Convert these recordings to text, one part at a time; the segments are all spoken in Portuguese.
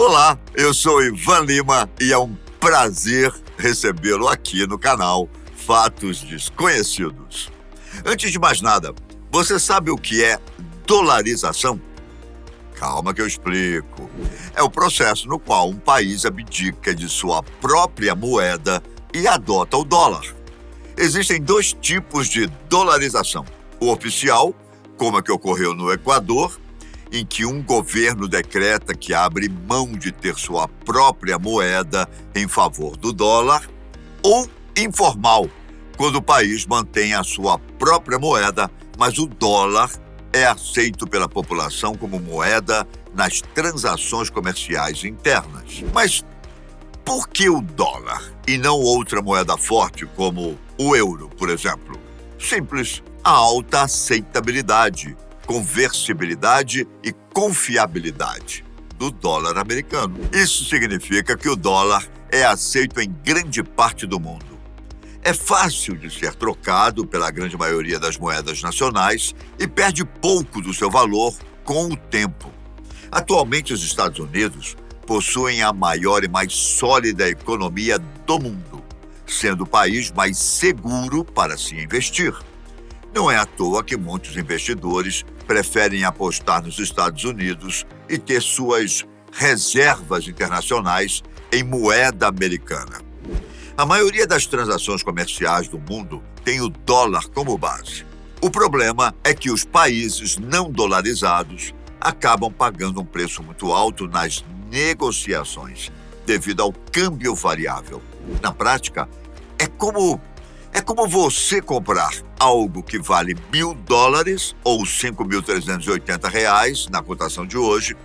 Olá, eu sou Ivan Lima e é um prazer recebê-lo aqui no canal Fatos Desconhecidos. Antes de mais nada, você sabe o que é dolarização? Calma que eu explico. É o processo no qual um país abdica de sua própria moeda e adota o dólar. Existem dois tipos de dolarização. O oficial, como a que ocorreu no Equador, em que um governo decreta que abre mão de ter sua própria moeda em favor do dólar, ou informal, quando o país mantém a sua própria moeda, mas o dólar é aceito pela população como moeda nas transações comerciais internas. Mas por que o dólar e não outra moeda forte como o euro, por exemplo? Simples, a alta aceitabilidade, conversibilidade e confiabilidade do dólar americano. Isso significa que o dólar é aceito em grande parte do mundo. É fácil de ser trocado pela grande maioria das moedas nacionais e perde pouco do seu valor com o tempo. Atualmente, os Estados Unidos possuem a maior e mais sólida economia do mundo, sendo o país mais seguro para se investir. Não é à toa que muitos investidores preferem apostar nos Estados Unidos e ter suas reservas internacionais em moeda americana. A maioria das transações comerciais do mundo tem o dólar como base. O problema é que os países não dolarizados acabam pagando um preço muito alto nas negociações, devido ao câmbio variável. Na prática, é como você comprar algo que vale $1.000 ou R$5.380 na cotação de hoje.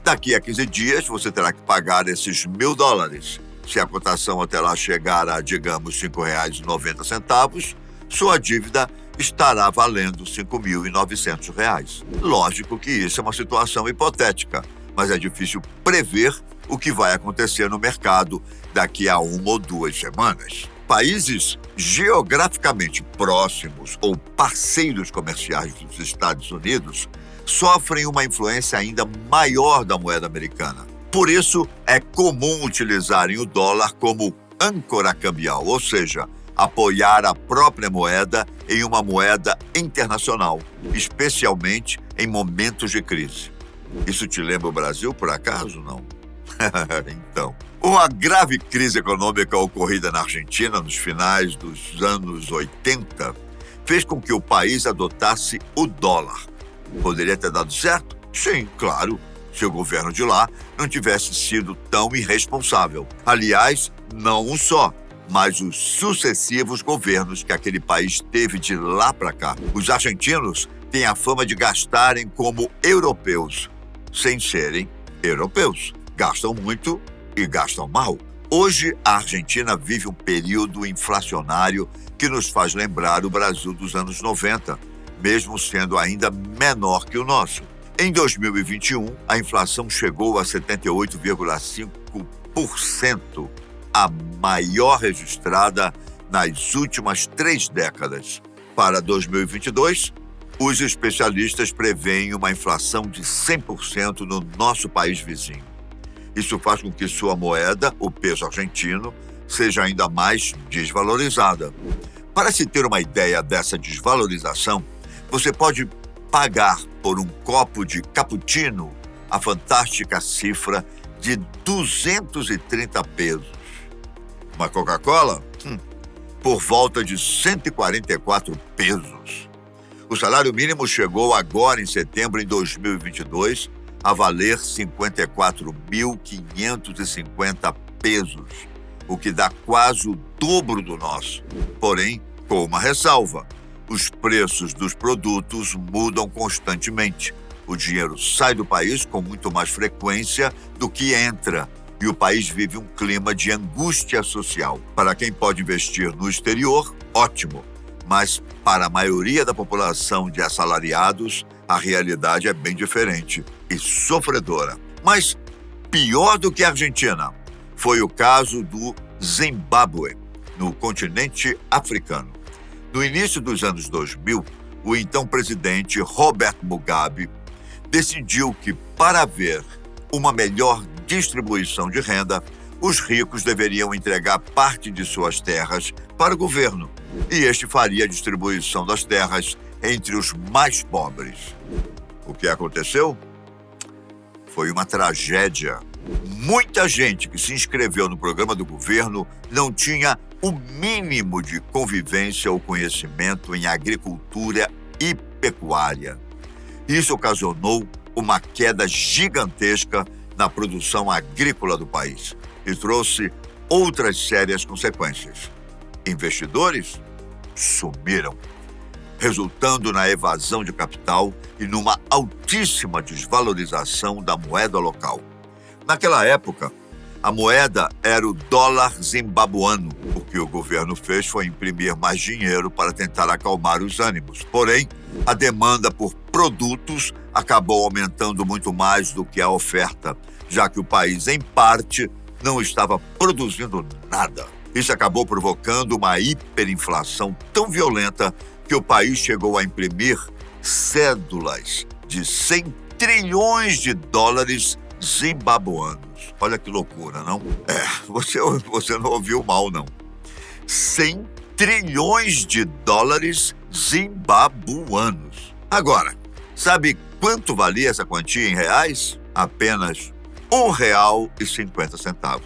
Daqui a 15 dias, você terá que pagar esses $1.000. Se a cotação até lá chegar a, digamos, R$ 5,90, sua dívida estará valendo R$ 5.900. Lógico que isso é uma situação hipotética, mas é difícil prever o que vai acontecer no mercado daqui a 1 ou 2 semanas. Países geograficamente próximos ou parceiros comerciais dos Estados Unidos sofrem uma influência ainda maior da moeda americana. Por isso, é comum utilizarem o dólar como âncora cambial, ou seja, apoiar a própria moeda em uma moeda internacional, especialmente em momentos de crise. Isso te lembra o Brasil, por acaso, não? Então, uma grave crise econômica ocorrida na Argentina nos finais dos anos 80 fez com que o país adotasse o dólar. Poderia ter dado certo? Sim, claro, se o governo de lá não tivesse sido tão irresponsável. Aliás, não um só, mas os sucessivos governos que aquele país teve de lá para cá. Os argentinos têm a fama de gastarem como europeus, sem serem europeus. Gastam muito e gastam mal. Hoje, a Argentina vive um período inflacionário que nos faz lembrar o Brasil dos anos 90, mesmo sendo ainda menor que o nosso. Em 2021, a inflação chegou a 78,5%, a maior registrada nas últimas 3 décadas. Para 2022, os especialistas preveem uma inflação de 100% no nosso país vizinho. Isso faz com que sua moeda, o peso argentino, seja ainda mais desvalorizada. Para se ter uma ideia dessa desvalorização, você pode pagar por um copo de cappuccino a fantástica cifra de 230 pesos. Uma Coca-Cola? Por volta de 144 pesos. O salário mínimo chegou agora em setembro de 2022 a valer 54.550 pesos, o que dá quase o dobro do nosso. Porém, com uma ressalva, os preços dos produtos mudam constantemente. O dinheiro sai do país com muito mais frequência do que entra, e o país vive um clima de angústia social. Para quem pode investir no exterior, ótimo, mas para a maioria da população de assalariados, a realidade é bem diferente e sofredora. Mas pior do que a Argentina foi o caso do Zimbábue, no continente africano. No início dos anos 2000, o então presidente Robert Mugabe decidiu que, para haver uma melhor distribuição de renda, os ricos deveriam entregar parte de suas terras para o governo, e este faria a distribuição das terras entre os mais pobres. O que aconteceu? Foi uma tragédia. Muita gente que se inscreveu no programa do governo não tinha o mínimo de convivência ou conhecimento em agricultura e pecuária. Isso ocasionou uma queda gigantesca na produção agrícola do país e trouxe outras sérias consequências. Investidores sumiram, resultando na evasão de capital e numa altíssima desvalorização da moeda local. Naquela época, a moeda era o dólar zimbabuano. O que o governo fez foi imprimir mais dinheiro para tentar acalmar os ânimos. Porém, a demanda por produtos acabou aumentando muito mais do que a oferta, já que o país, em parte, não estava produzindo nada. Isso acabou provocando uma hiperinflação tão violenta que o país chegou a imprimir cédulas de 100 trilhões de dólares zimbabuanos. Olha que loucura, não? Você não ouviu mal, não. 100 trilhões de dólares zimbabuanos. Agora, sabe quanto valia essa quantia em reais? Apenas R$1,50.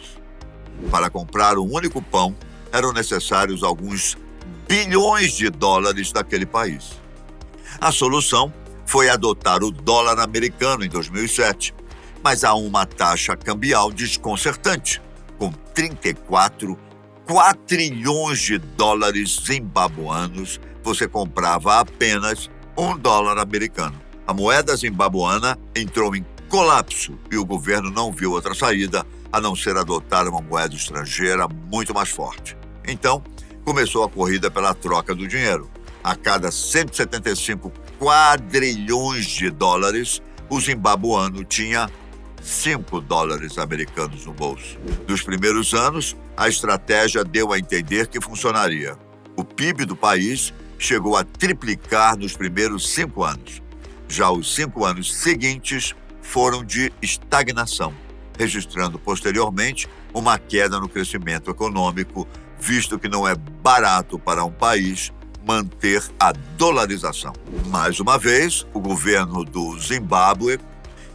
Para comprar um único pão, eram necessários alguns bilhões de dólares daquele país. A solução foi adotar o dólar americano em 2007, mas há uma taxa cambial desconcertante. Com 34 quatrilhões de dólares zimbabuanos, você comprava apenas $1 americano. A moeda zimbabuana entrou em colapso e o governo não viu outra saída a não ser adotar uma moeda estrangeira muito mais forte. Então, começou a corrida pela troca do dinheiro. A cada 175 quadrilhões de dólares, o zimbabuano tinha $5 americanos no bolso. Nos primeiros anos, a estratégia deu a entender que funcionaria. O PIB do país chegou a triplicar nos primeiros 5 anos. Já os 5 anos seguintes foram de estagnação, registrando posteriormente uma queda no crescimento econômico, visto que não é barato para um país manter a dolarização. Mais uma vez, o governo do Zimbábue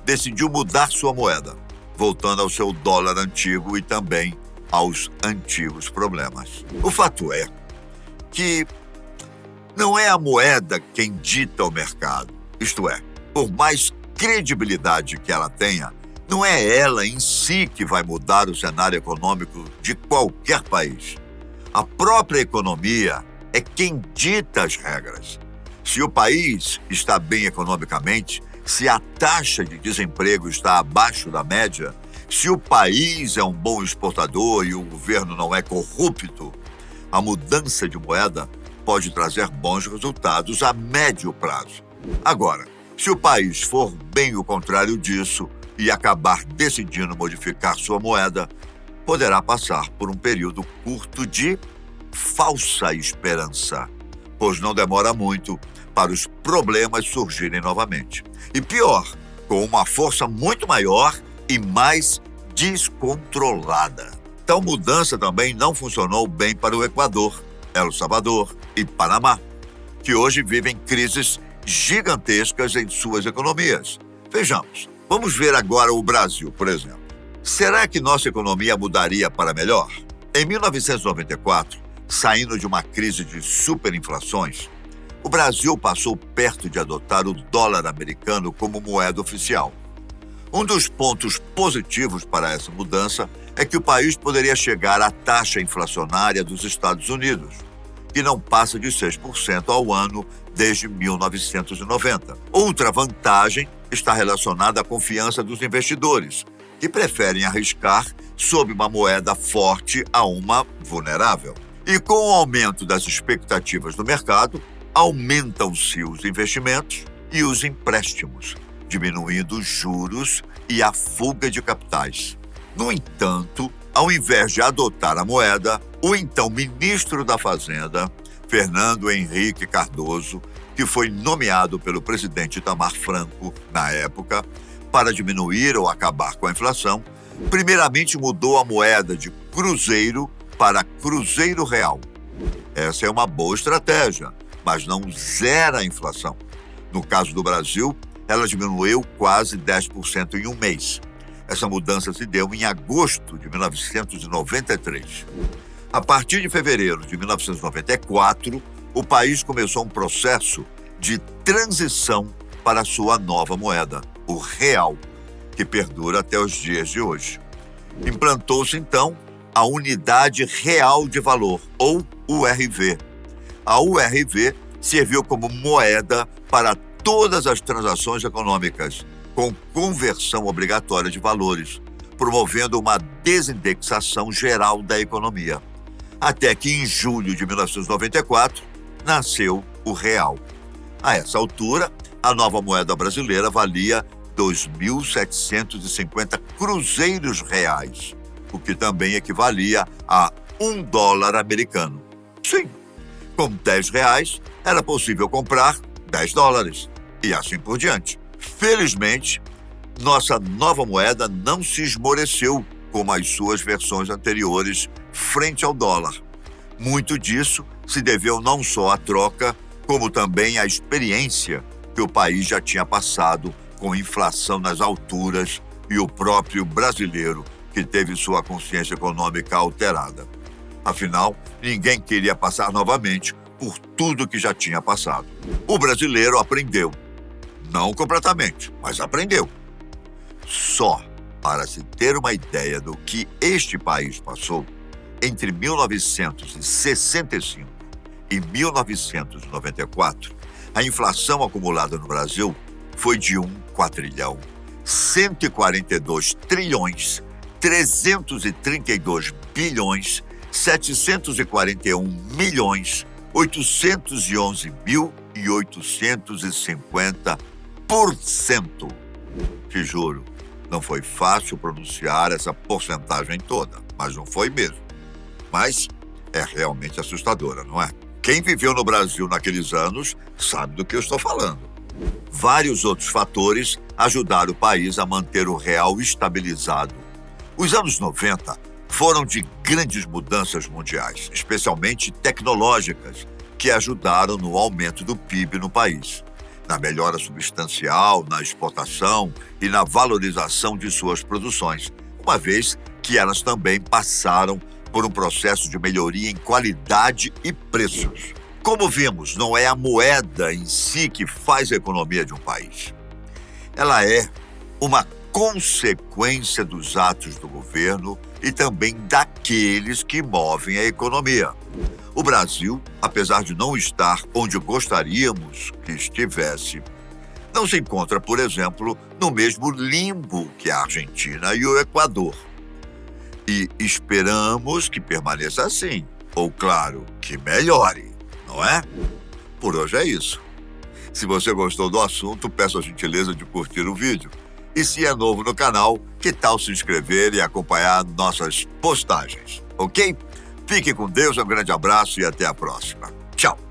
decidiu mudar sua moeda, voltando ao seu dólar antigo e também aos antigos problemas. O fato é que não é a moeda quem dita o mercado. Isto é, por mais credibilidade que ela tenha, não é ela em si que vai mudar o cenário econômico de qualquer país. A própria economia é quem dita as regras. Se o país está bem economicamente, se a taxa de desemprego está abaixo da média, se o país é um bom exportador e o governo não é corrupto, a mudança de moeda pode trazer bons resultados a médio prazo. Agora, se o país for bem o contrário disso e acabar decidindo modificar sua moeda, poderá passar por um período curto de falsa esperança, pois não demora muito para os problemas surgirem novamente. E pior, com uma força muito maior e mais descontrolada. Tal mudança também não funcionou bem para o Equador, El Salvador e Panamá, que hoje vivem crises gigantescas em suas economias. Vejamos, vamos ver agora o Brasil, por exemplo. Será que nossa economia mudaria para melhor? Em 1994, saindo de uma crise de superinflações, o Brasil passou perto de adotar o dólar americano como moeda oficial. Um dos pontos positivos para essa mudança é que o país poderia chegar à taxa inflacionária dos Estados Unidos, que não passa de 6% ao ano desde 1990. Outra vantagem está relacionada à confiança dos investidores, que preferem arriscar sob uma moeda forte a uma vulnerável. E com o aumento das expectativas do mercado, aumentam-se os investimentos e os empréstimos, diminuindo os juros e a fuga de capitais. No entanto, ao invés de adotar a moeda, o então ministro da Fazenda, Fernando Henrique Cardoso, que foi nomeado pelo presidente Itamar Franco, na época, para diminuir ou acabar com a inflação, Primeiramente, mudou a moeda de cruzeiro para cruzeiro real. Essa é uma boa estratégia, mas não zera a inflação. No caso do Brasil, ela diminuiu quase 10% em um mês. Essa mudança se deu em agosto de 1993. A partir de fevereiro de 1994, o país começou um processo de transição para a sua nova moeda, o real, que perdura até os dias de hoje. Implantou-se, então, a Unidade Real de Valor, ou URV. A URV serviu como moeda para todas as transações econômicas, com conversão obrigatória de valores, promovendo uma desindexação geral da economia. Até que, em julho de 1994, nasceu o real. A essa altura, a nova moeda brasileira valia 2.750 cruzeiros reais, o que também equivalia a $1 americano. Sim, com R$10 era possível comprar $10 e assim por diante. Felizmente, nossa nova moeda não se esmoreceu como as suas versões anteriores frente ao dólar. Muito disso se deveu não só à troca, como também à experiência que o país já tinha passado com inflação nas alturas e o próprio brasileiro que teve sua consciência econômica alterada. Afinal, ninguém queria passar novamente por tudo que já tinha passado. O brasileiro aprendeu. Não completamente, mas aprendeu. Só para se ter uma ideia do que este país passou, entre 1965 e 1994, a inflação acumulada no Brasil foi de 1.4ilhões, 332 bilhões, 741.850%. Te juro, não foi fácil pronunciar essa porcentagem toda, mas não foi mesmo. Mas é realmente assustadora, não é? Quem viveu no Brasil naqueles anos sabe do que eu estou falando. Vários outros fatores ajudaram o país a manter o real estabilizado. Os anos 90 foram de grandes mudanças mundiais, especialmente tecnológicas, que ajudaram no aumento do PIB no país, na melhora substancial, na exportação e na valorização de suas produções, uma vez que elas também passaram por um processo de melhoria em qualidade e preços. Como vimos, não é a moeda em si que faz a economia de um país. Ela é uma consequência dos atos do governo e também daqueles que movem a economia. O Brasil, apesar de não estar onde gostaríamos que estivesse, não se encontra, por exemplo, no mesmo limbo que a Argentina e o Equador. E esperamos que permaneça assim, ou, claro, que melhore, não é? Por hoje é isso. Se você gostou do assunto, peço a gentileza de curtir o vídeo. E se é novo no canal, que tal se inscrever e acompanhar nossas postagens, ok? Fique com Deus, um grande abraço e até a próxima. Tchau!